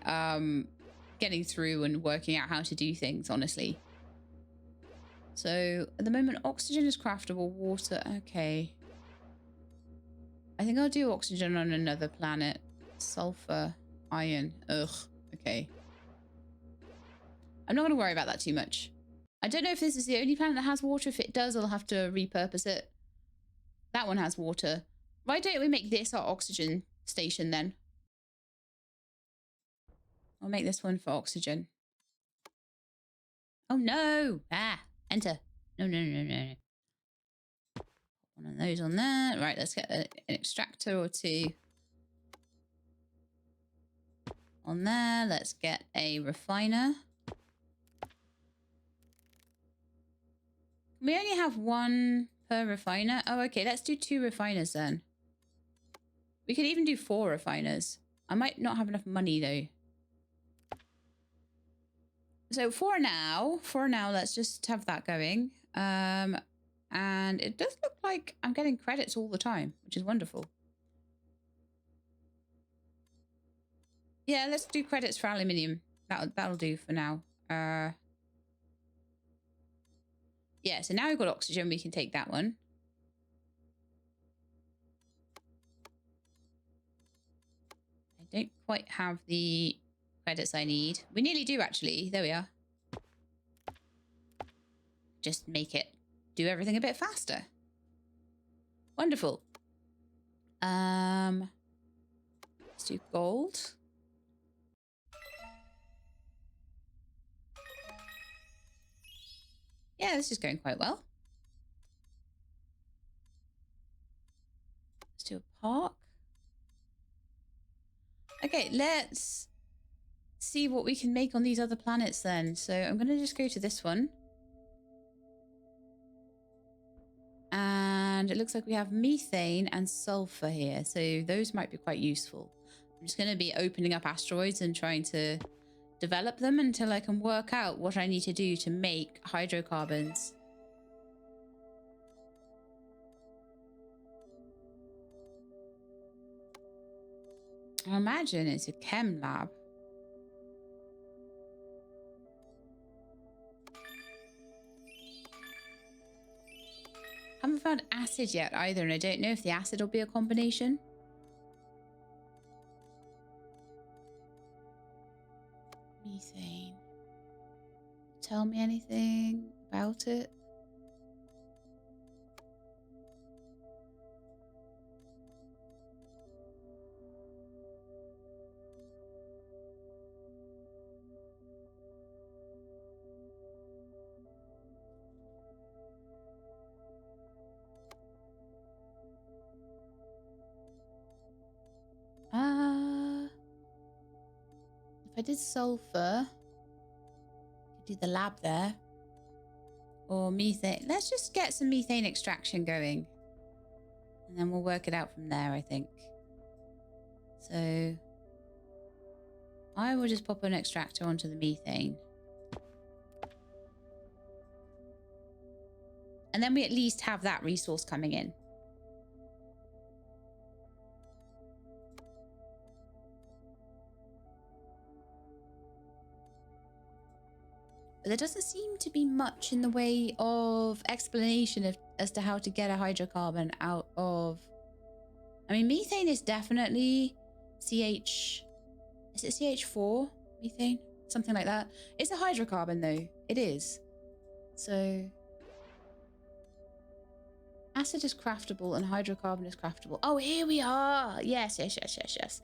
through and working out how to do things, honestly. So at the moment, oxygen is craftable, water, okay. I think I'll do oxygen on another planet. Sulfur, iron, ugh, okay. I'm not gonna worry about that too much. I don't know if this is the only planet that has water. If it does, I'll have to repurpose it. That one has water. Why don't we make this our oxygen station then? I'll make this one for oxygen. Oh no! Ah, enter. No, no, no, no, no. One of those on there. Right, let's get an extractor or two on there. Let's get a refiner. We only have one per refiner. Oh, okay, let's do 2 refiners then. We could even do 4 refiners. I might not have enough money though. So for now, let's just have that going. And it does look like I'm getting credits all the time, which is wonderful. Yeah, let's do credits for aluminium. That'll do for now. Yeah, so now we've got oxygen, we can take that one. I don't quite have the credits I need. We nearly do, actually. There we are. Just make it do everything a bit faster. Wonderful. Let's do gold. Yeah, this is going quite well. Let's do a park. Okay, let's see what we can make on these other planets then. So I'm going to just go to this one. And it looks like we have methane and sulfur here. So those might be quite useful. I'm just going to be opening up asteroids and trying to develop them until I can work out what I need to do to make hydrocarbons. I imagine it's a chem lab. Haven't found acid yet either, and I don't know if the acid will be a combination. Methane. Tell me anything about it? If I did sulfur, I could do the lab there. Or methane. Let's just get some methane extraction going. And then we'll work it out from there, I think. So I will just pop an extractor onto the methane. And then we at least have that resource coming in. But there doesn't seem to be much in the way of explanation as to how to get a hydrocarbon out of... I mean, methane is definitely CH... Is it CH4? Methane? Something like that. It's a hydrocarbon, though. It is. So... Acid is craftable and hydrocarbon is craftable. Oh, here we are! Yes, yes, yes, yes, yes.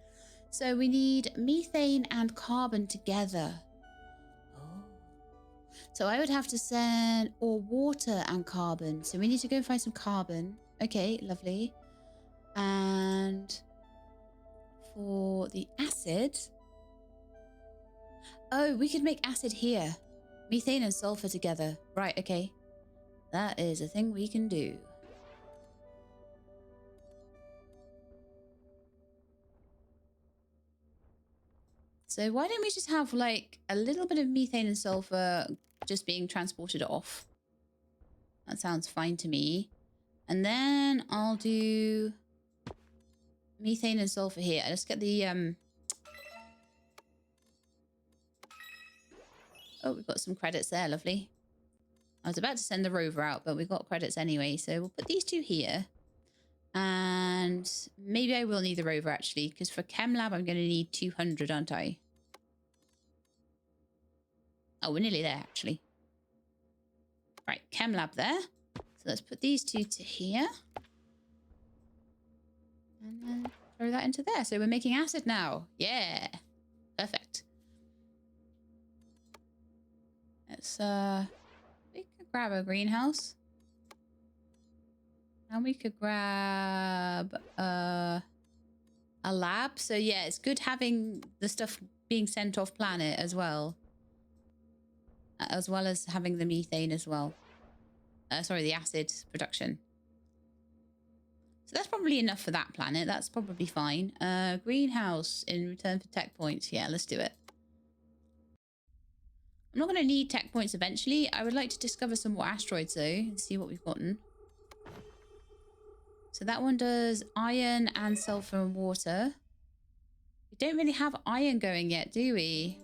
So we need methane and carbon together. So I would have to send or water and carbon. So we need to go and find some carbon. Okay, lovely. And for the acid... Oh, we could make acid here. Methane and sulfur together. Right, okay. That is a thing we can do. So why don't we just have like a little bit of methane and sulfur just being transported off? That sounds fine to me. And then I'll do methane and sulfur here. Let's get the Oh, we've got some credits there. Lovely. I was about to send the rover out, but we've got credits anyway. So we'll put these two here. And maybe I will need the rover, actually, because for Chem Lab, I'm going to need 200, aren't I? Oh, we're nearly there, actually. Right, Chem Lab there. So let's put these two to here. And then throw that into there. So we're making acid now. Yeah. Perfect. Let's, we could grab a greenhouse. And we could grab a lab. So yeah, it's good having the stuff being sent off planet as well as having the methane as well. Sorry, the acid production. So that's probably enough for that planet. That's probably fine. Greenhouse in return for tech points. Yeah, let's do it. I'm not going to need tech points eventually. I would like to discover some more asteroids though and see what we've gotten. So that one does iron and sulfur and water. We don't really have iron going yet, do we?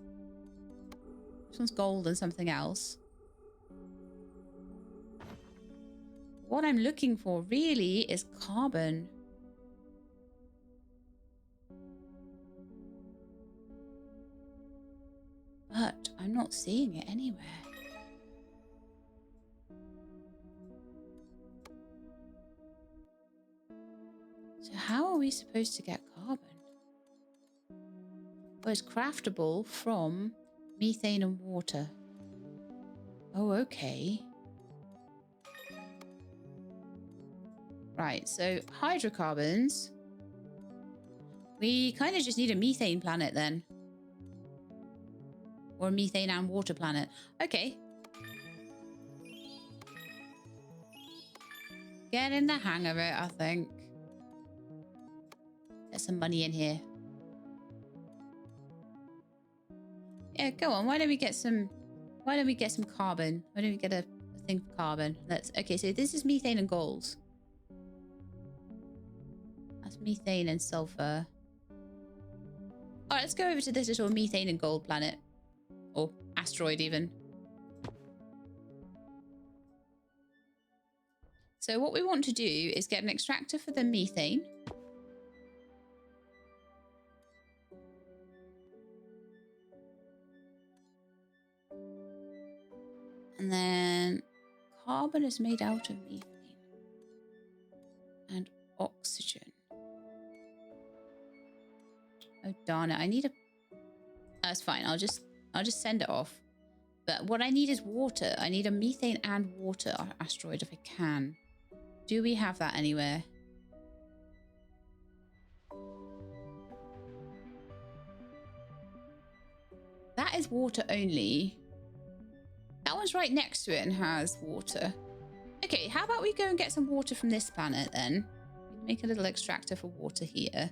This one's gold and something else. What I'm looking for really is carbon. But I'm not seeing it anywhere. So how are we supposed to get carbon? Oh, it's craftable from methane and water. Oh, okay. Right, so hydrocarbons. We kind of just need a methane planet then. Or a methane and water planet. Okay. Getting the hang of it, I think. Get some money in here. Yeah, go on. Why don't we get some carbon? Why don't we get a thing for carbon? Okay, so this is methane and gold. That's methane and sulfur. Alright, let's go over to this little methane and gold planet. Or asteroid even. So what we want to do is get an extractor for the methane. And then carbon is made out of methane and oxygen. Oh darn it! I need a. That's fine. I'll just send it off. But what I need is water. I need a methane and water asteroid if I can. Do we have that anywhere? That is water only. That one's right next to it and has water. Okay, how about we go and get some water from this planet then? Make a little extractor for water here.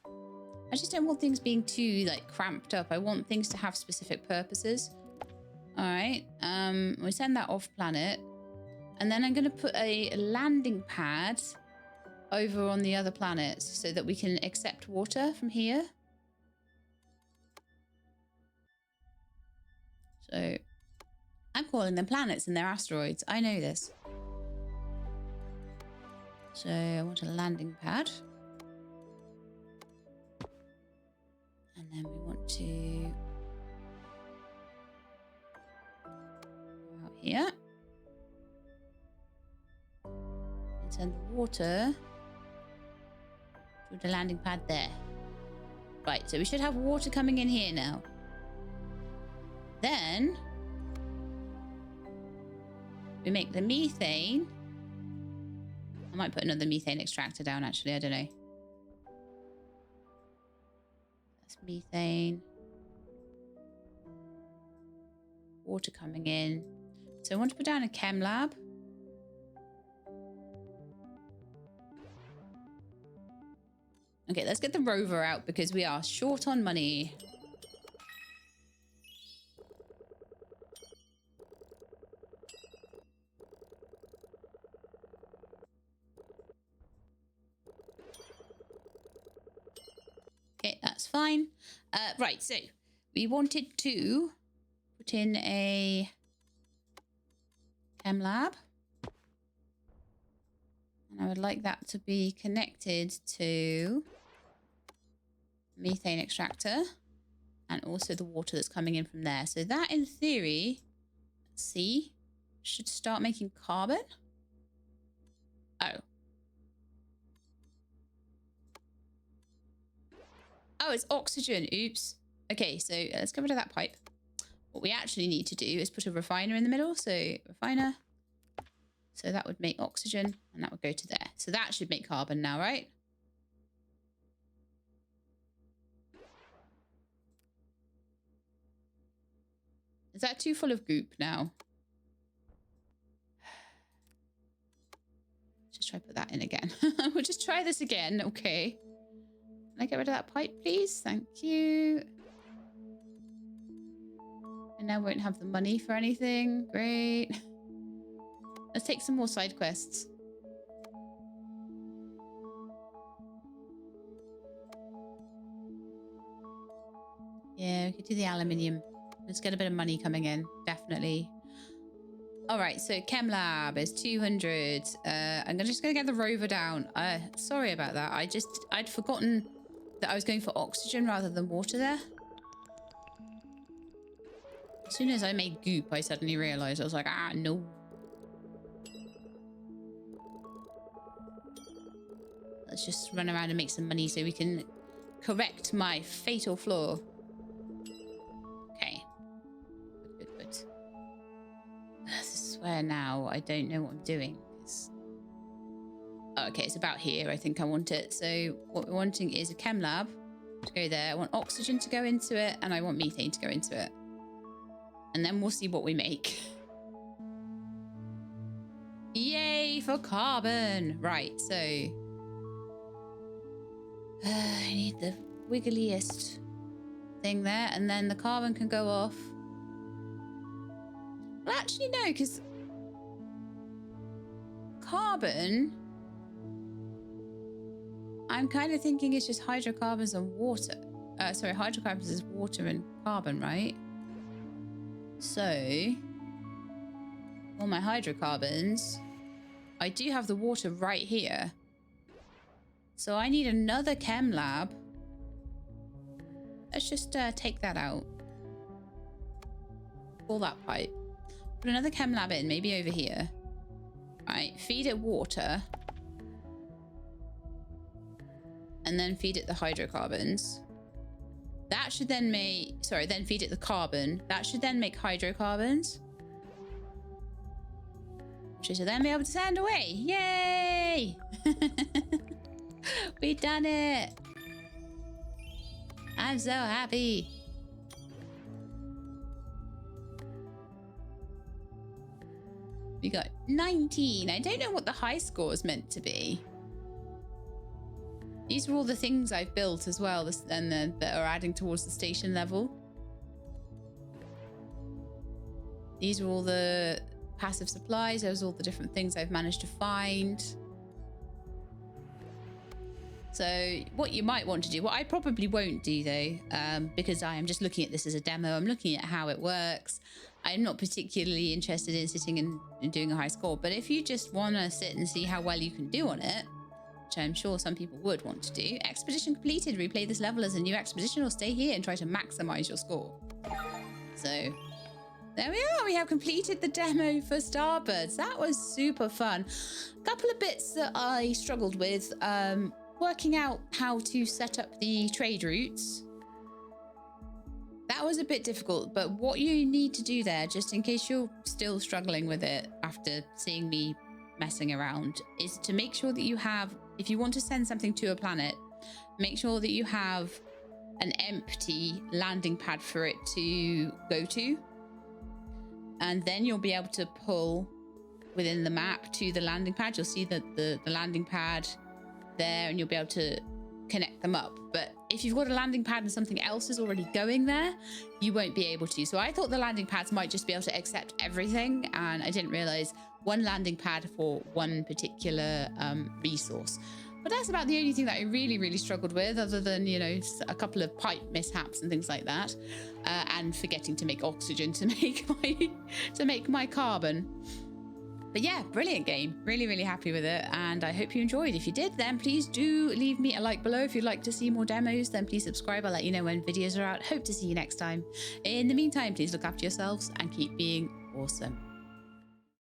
I just don't want things being too like cramped up. I want things to have specific purposes. All right, we send that off planet. And then I'm going to put a landing pad over on the other planets so that we can accept water from here. So I'm calling them planets and they're asteroids. I know this. So I want a landing pad. And then we want to go out here. And send the water to the landing pad there. Right, so we should have water coming in here now. Then we make the methane. I might put another methane extractor down, actually. I don't know. That's methane. Water coming in. So I want to put down a chem lab. Okay, let's get the rover out because we are short on money. Okay, that's fine. Right, so we wanted to put in a chem lab. And I would like that to be connected to methane extractor and also the water that's coming in from there. So that, in theory, let's see, should start making carbon. Oh. Oh, it's oxygen. Oops. Okay, so let's get rid of that pipe. What we actually need to do is put a refiner in the middle. So refiner. So that would make oxygen and that would go to there. So that should make carbon now, right? Is that too full of goop now? Just try to put that in again. We'll just try this again. Okay. Can I get rid of that pipe, please? Thank you. I now won't have the money for anything. Great. Let's take some more side quests. Yeah, we could do the aluminium. Let's get a bit of money coming in. Definitely. All right, so Chem Lab is 200. I'm just going to get the rover down. Sorry about that. I'd forgotten that I was going for oxygen rather than water there. As soon as I made goop, I suddenly realized. I was like, no. Let's just run around and make some money so we can correct my fatal flaw. Okay. Good. This is where now I don't know what I'm doing. Oh, okay, it's about here. I think I want it. So what we're wanting is a chem lab to go there. I want oxygen to go into it, and I want methane to go into it. And then we'll see what we make. Yay for carbon! Right, so I need the wiggliest thing there, and then the carbon can go off. Well, actually, no, because carbon, I'm kind of thinking it's just hydrocarbons and water. Sorry, hydrocarbons is water and carbon, right? So, all my hydrocarbons, I do have the water right here. So I need another chem lab. Let's just take that out. Pull that pipe. Put another chem lab in, maybe over here. Right, feed it water. And then feed it the hydrocarbons. That should then make... Sorry, then feed it the carbon. That should then make hydrocarbons. Which should then be able to send away. Yay! We done it! I'm so happy. We got 19. I don't know what the high score is meant to be. These are all the things I've built as well, and that are adding towards the station level. These are all the passive supplies. Those are all the different things I've managed to find. So what you might want to do, what I probably won't do though, because I am just looking at this as a demo, I'm looking at how it works. I'm not particularly interested in sitting and doing a high score, but if you just want to sit and see how well you can do on it, which I'm sure some people would want to do. Expedition completed. Replay this level as a new expedition or stay here and try to maximize your score. So there we are. We have completed the demo for Starbirds. That was super fun. A couple of bits that I struggled with. Working out how to set up the trade routes. That was a bit difficult, but what you need to do there, just in case you're still struggling with it after seeing me messing around, is to make sure that you have, if you want to send something to a planet, make sure that you have an empty landing pad for it to go to. And then you'll be able to pull within the map to the landing pad. You'll see that the landing pad there, and you'll be able to connect them up. But if you've got a landing pad and something else is already going there, you won't be able to. So I thought the landing pads might just be able to accept everything, and I didn't realize one landing pad for one particular resource. But that's about the only thing that I really struggled with, other than, you know, a couple of pipe mishaps and things like that, and forgetting to make oxygen to make my carbon. But yeah, brilliant game. Really happy with it, and I hope you enjoyed. If you did, then please do leave me a like below. If you'd like to see more demos, then please subscribe. I'll let you know when videos are out. Hope to see you next time. In the meantime, please look after yourselves and keep being awesome.